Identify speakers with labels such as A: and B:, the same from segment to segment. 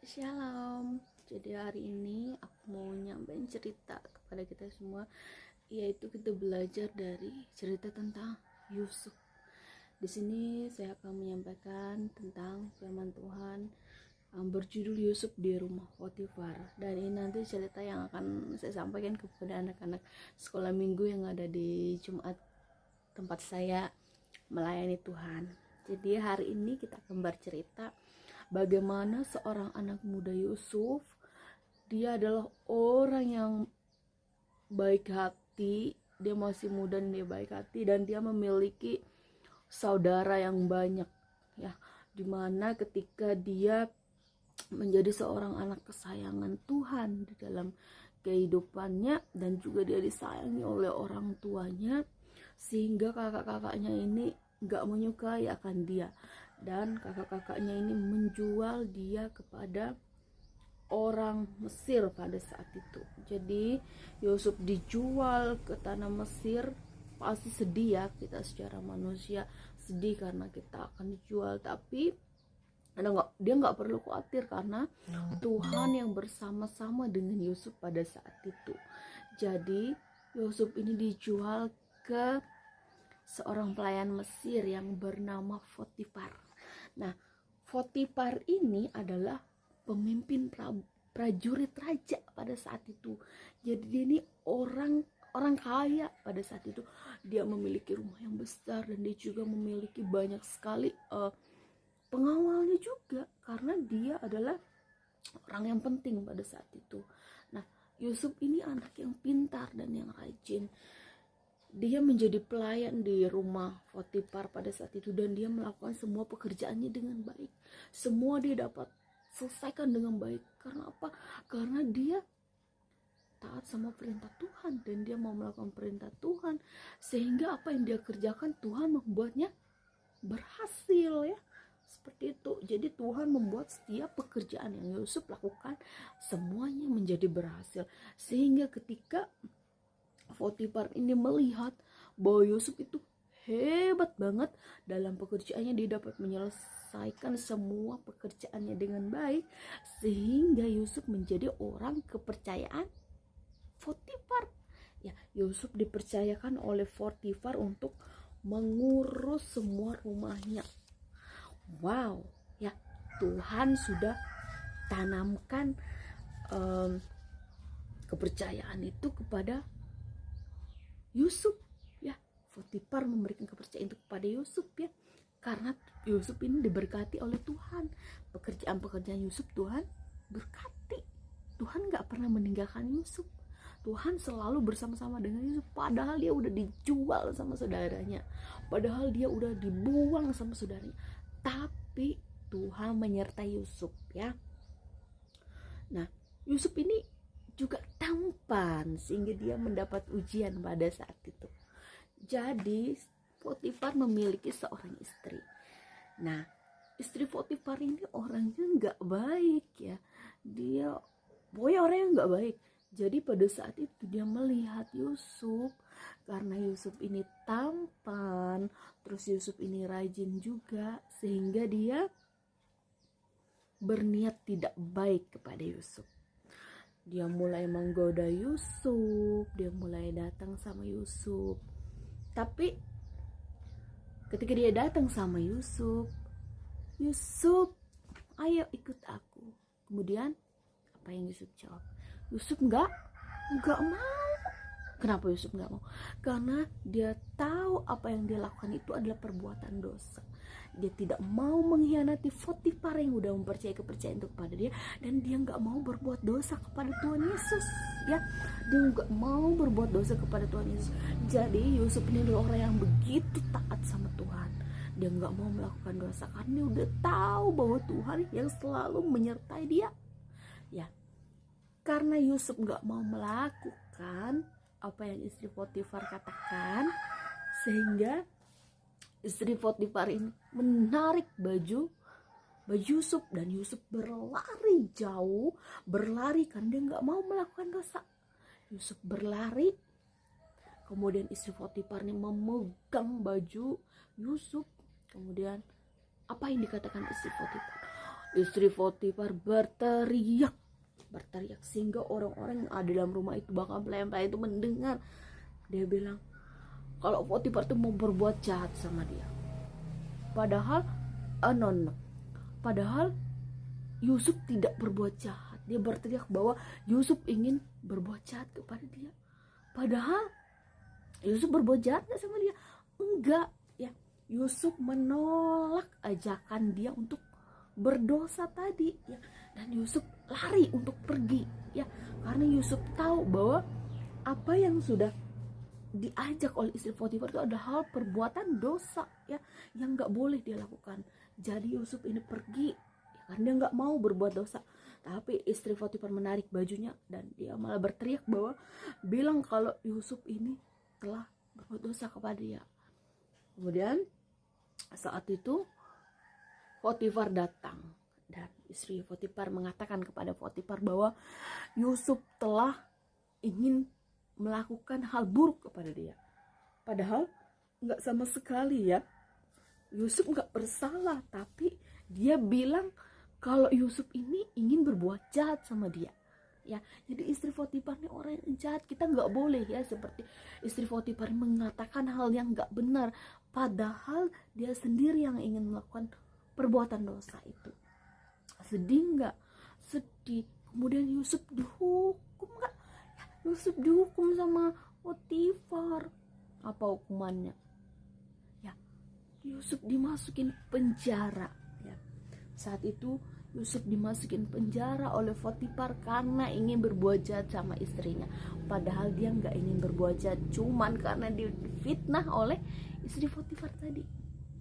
A: Shalom. Jadi hari ini aku mau nyampein cerita kepada kita semua, yaitu kita belajar dari cerita tentang Yusuf. Di sini saya akan menyampaikan tentang firman Tuhan yang berjudul Yusuf di rumah Potifar. Dan ini nanti cerita yang akan saya sampaikan kepada anak-anak sekolah minggu yang ada di Jumat tempat saya melayani Tuhan. Jadi hari ini kita akan bercerita bagaimana seorang anak muda Yusuf, dia adalah orang yang baik hati, dia masih muda dan dia baik hati, dan dia memiliki saudara yang banyak, ya, dimana ketika dia menjadi seorang anak kesayangan Tuhan di dalam kehidupannya, dan juga dia disayangi oleh orang tuanya, sehingga kakak-kakaknya ini gak menyukai akan dia, dan kakak-kakaknya ini menjual dia kepada orang Mesir pada saat itu. Jadi Yusuf dijual ke tanah Mesir, pasti sedih ya, kita secara manusia sedih karena kita akan dijual, tapi dia nggak perlu khawatir karena Tuhan yang bersama-sama dengan Yusuf pada saat itu. Jadi Yusuf ini dijual ke seorang pelayan Mesir yang bernama Potifar. Nah, Potifar ini adalah pemimpin prajurit raja pada saat itu. Jadi dia ini orang kaya pada saat itu. Dia memiliki rumah yang besar dan dia juga memiliki banyak sekali pengawalnya juga, karena dia adalah orang yang penting pada saat itu. Nah, Yusuf ini anak yang pintar dan yang rajin. Dia menjadi pelayan di rumah Potifar pada saat itu, dan dia melakukan semua pekerjaannya dengan baik. Semua dia dapat selesaikan dengan baik. Karena apa? Karena dia taat sama perintah Tuhan dan dia mau melakukan perintah Tuhan, sehingga apa yang dia kerjakan Tuhan membuatnya berhasil, ya. Seperti itu. Jadi Tuhan membuat setiap pekerjaan yang Yusuf lakukan semuanya menjadi berhasil, sehingga ketika Potifar ini melihat bahwa Yusuf itu hebat banget dalam pekerjaannya, dia dapat menyelesaikan semua pekerjaannya dengan baik, sehingga Yusuf menjadi orang kepercayaan Potifar. Ya, Yusuf dipercayakan oleh Potifar untuk mengurus semua rumahnya. Wow, ya, Tuhan sudah tanamkan kepercayaan itu kepada Yusuf, ya. Potifar memberikan kepercayaan itu kepada Yusuf, ya, karena Yusuf ini diberkati oleh Tuhan. Pekerjaan-pekerjaan Yusuf Tuhan berkati. Tuhan gak pernah meninggalkan Yusuf. Tuhan selalu bersama-sama dengan Yusuf, padahal dia udah dijual sama saudaranya, padahal dia udah dibuang sama saudaranya, tapi Tuhan menyertai Yusuf, ya. Nah, Yusuf ini juga tampan sehingga dia mendapat ujian pada saat itu. Jadi Potifar memiliki seorang istri. Nah, istri Potifar ini orangnya nggak baik, ya. Dia pokoknya orang yang nggak baik. Jadi pada saat itu dia melihat Yusuf, karena Yusuf ini tampan, terus Yusuf ini rajin juga, sehingga dia berniat tidak baik kepada Yusuf. Dia mulai menggoda Yusuf, dia mulai datang sama Yusuf. Tapi ketika dia datang sama Yusuf, Yusuf, ayo ikut aku. Kemudian apa yang Yusuf jawab? Yusuf enggak mau. Kenapa Yusuf enggak mau? Karena dia tahu apa yang dia lakukan itu adalah perbuatan dosa. Dia tidak mau mengkhianati Potifar yang udah mempercayai kepercayaan itu kepada dia, dan dia nggak mau berbuat dosa kepada Tuhan Yesus, ya. Dia nggak mau berbuat dosa kepada Tuhan Yesus. Jadi Yusuf ini adalah orang yang begitu taat sama Tuhan. Dia nggak mau melakukan dosa karena dia udah tahu bahwa Tuhan yang selalu menyertai dia, ya. Karena Yusuf nggak mau melakukan apa yang istri Potifar katakan, sehingga istri Potifar ini menarik baju Yusuf, dan Yusuf berlari jauh, berlari karena dia nggak mau melakukan dosa. Yusuf berlari, kemudian istri Potifar ini memegang baju Yusuf. Kemudian apa yang dikatakan istri Potifar? Istri Potifar berteriak sehingga orang-orang yang ada dalam rumah itu bakal pelayan-pelayan itu mendengar. Dia bilang kalau Potifar itu mau berbuat jahat sama dia. Padahal no. Padahal Yusuf tidak berbuat jahat. Dia berteriak bahwa Yusuf ingin berbuat jahat kepada dia. Padahal Yusuf berbuat jahat gak sama dia? Enggak ya. Yusuf menolak ajakan dia untuk berdosa tadi ya. Dan Yusuf lari untuk pergi ya. Karena Yusuf tahu bahwa apa yang sudah diajak oleh istri Potifar itu adalah hal perbuatan dosa ya, yang nggak boleh dia lakukan. Jadi Yusuf ini pergi ya, karena dia nggak mau berbuat dosa. Tapi istri Potifar menarik bajunya dan dia malah berteriak bahwa bilang kalau Yusuf ini telah berbuat dosa kepada dia. Kemudian saat itu Potifar datang dan istri Potifar mengatakan kepada Potifar bahwa Yusuf telah ingin melakukan hal buruk kepada dia. Padahal nggak sama sekali ya. Yusuf nggak bersalah, tapi dia bilang kalau Yusuf ini ingin berbuat jahat sama dia. Ya, jadi istri Potifar ini orang yang jahat. Kita nggak boleh ya seperti istri Potifar mengatakan hal yang nggak benar, padahal dia sendiri yang ingin melakukan perbuatan dosa itu. Sedih nggak? Sedih. Kemudian Yusuf dihukum nggak? Yusuf dihukum sama Potifar. Apa hukumannya? Ya, Yusuf dimasukin penjara. Ya. Saat itu Yusuf dimasukin penjara oleh Potifar karena ingin berbuat jahat sama istrinya. Padahal dia nggak ingin berbuat jahat, cuman karena difitnah oleh istri Potifar tadi.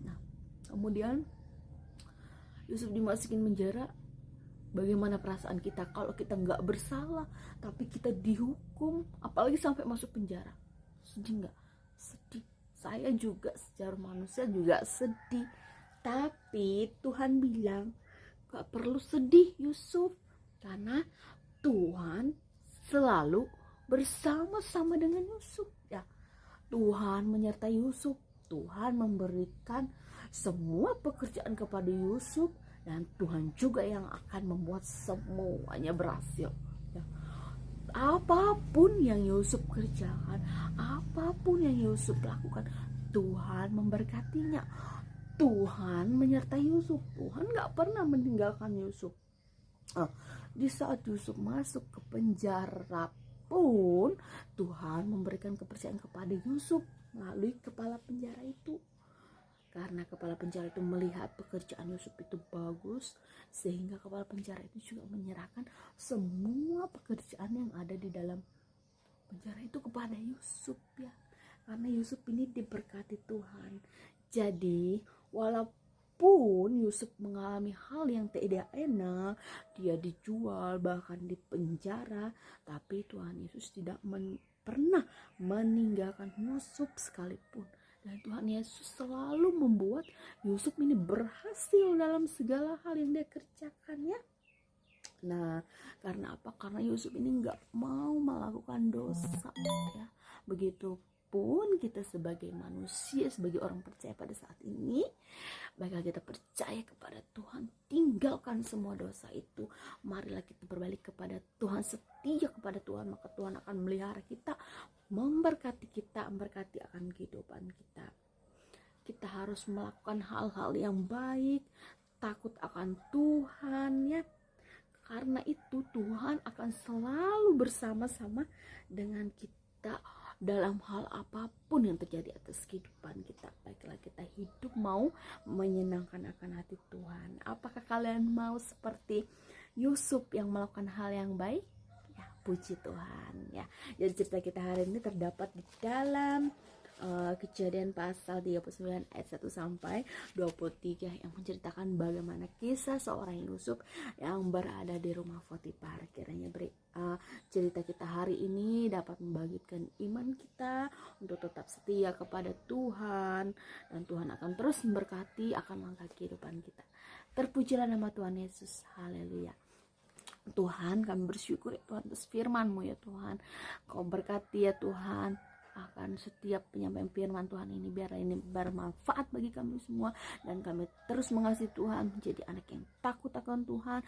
A: Nah, kemudian Yusuf dimasukin penjara. Bagaimana perasaan kita kalau kita nggak bersalah tapi kita dihukum, apalagi sampai masuk penjara? Sedih nggak? Sedih. Saya juga secara manusia juga sedih. Tapi Tuhan bilang gak perlu sedih Yusuf, karena Tuhan selalu bersama-sama dengan Yusuf ya. Tuhan menyertai Yusuf. Tuhan memberikan semua pekerjaan kepada Yusuf, dan Tuhan juga yang akan membuat semuanya berhasil ya. Apapun yang Yusuf kerjakan, apapun yang Yusuf lakukan, Tuhan memberkatinya. Tuhan menyertai Yusuf. Tuhan gak pernah meninggalkan Yusuf. Di saat Yusuf masuk ke penjara pun Tuhan memberikan kepercayaan kepada Yusuf melalui kepala penjara itu. Karena kepala penjara itu melihat pekerjaan Yusuf itu bagus, sehingga kepala penjara itu juga menyerahkan semua pekerjaan yang ada di dalam penjara itu kepada Yusuf ya. Karena Yusuf ini diberkati Tuhan. Jadi walaupun Yusuf mengalami hal yang tidak enak, dia dijual bahkan di penjara, tapi Tuhan Yesus tidak pernah meninggalkan Yusuf sekalipun. Dan Tuhan Yesus selalu membuat Yusuf ini berhasil dalam segala hal yang dia kerjakan ya. Nah, karena apa? Karena Yusuf ini nggak mau melakukan dosa ya. Begitupun kita sebagai manusia, sebagai orang percaya pada saat ini, baiklah kita percaya kepada Tuhan, tinggalkan semua dosa itu. Marilah kita berbalik kepada Tuhan, setia kepada Tuhan, maka Tuhan akan melihara kita, memberkati kita, memberkati akan kehidupan kita. Kita harus melakukan hal-hal yang baik, takut akan Tuhan ya. Karena itu Tuhan akan selalu bersama-sama dengan kita dalam hal apapun yang terjadi atas kehidupan kita. Baiklah kita hidup mau menyenangkan akan hati Tuhan. Apakah kalian mau seperti Yusuf yang melakukan hal yang baik? Ya, puji Tuhan ya. Jadi cerita kita hari ini terdapat di dalam Kejadian pasal 39 ayat 1 sampai 23 yang menceritakan bagaimana kisah seorang Yusuf yang berada di rumah Potifar. Kiranya cerita kita hari ini dapat membangkitkan iman kita untuk tetap setia kepada Tuhan, dan Tuhan akan terus memberkati akan langkah kehidupan kita. Terpujilah nama Tuhan Yesus. Haleluya. Tuhan, kami bersyukur ya Tuhan atas firman-Mu ya Tuhan. Kau berkati ya Tuhan akan setiap penyampaian firman Tuhan ini, biarlah ini bermanfaat bagi kami semua dan kami terus mengasihi Tuhan, menjadi anak yang takut akan Tuhan,